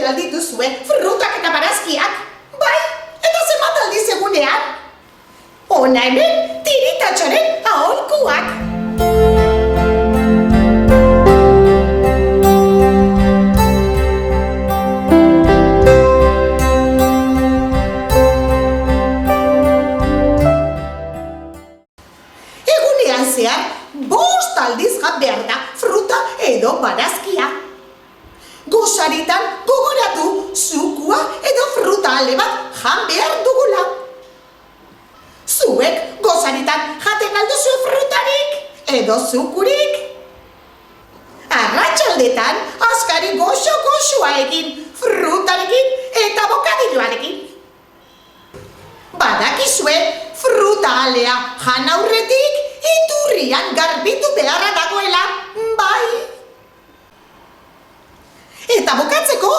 Jaten aldituzue frutak eta barazkiak, bai, eta zenbat aldiz egunean. Hona hemen tiritatxoren aholkuak. Egunean zehar, 5 aldiz jan behar da fruta edo barazkia. Gosaritan gogoratu zukua edo fruta ale bat jan behar dugula. Zuek gosaritan jaten alduzu frutarik edo zukurik? Arratsaldetan askari goxo-goxoa egin frutarekin eta bokadilloarekin. Badakizue fruta alea jan aurretik iturrian garbitu beharra dagoela, bai. Eta bukatzeko,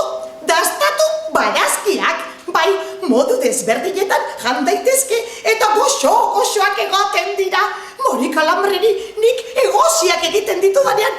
dastatu barazkiak, bai, modu desberdinetan jan daitezke eta goxo-goxoak egoten dira. Monika Lambreri nik egosiak egiten ditudanean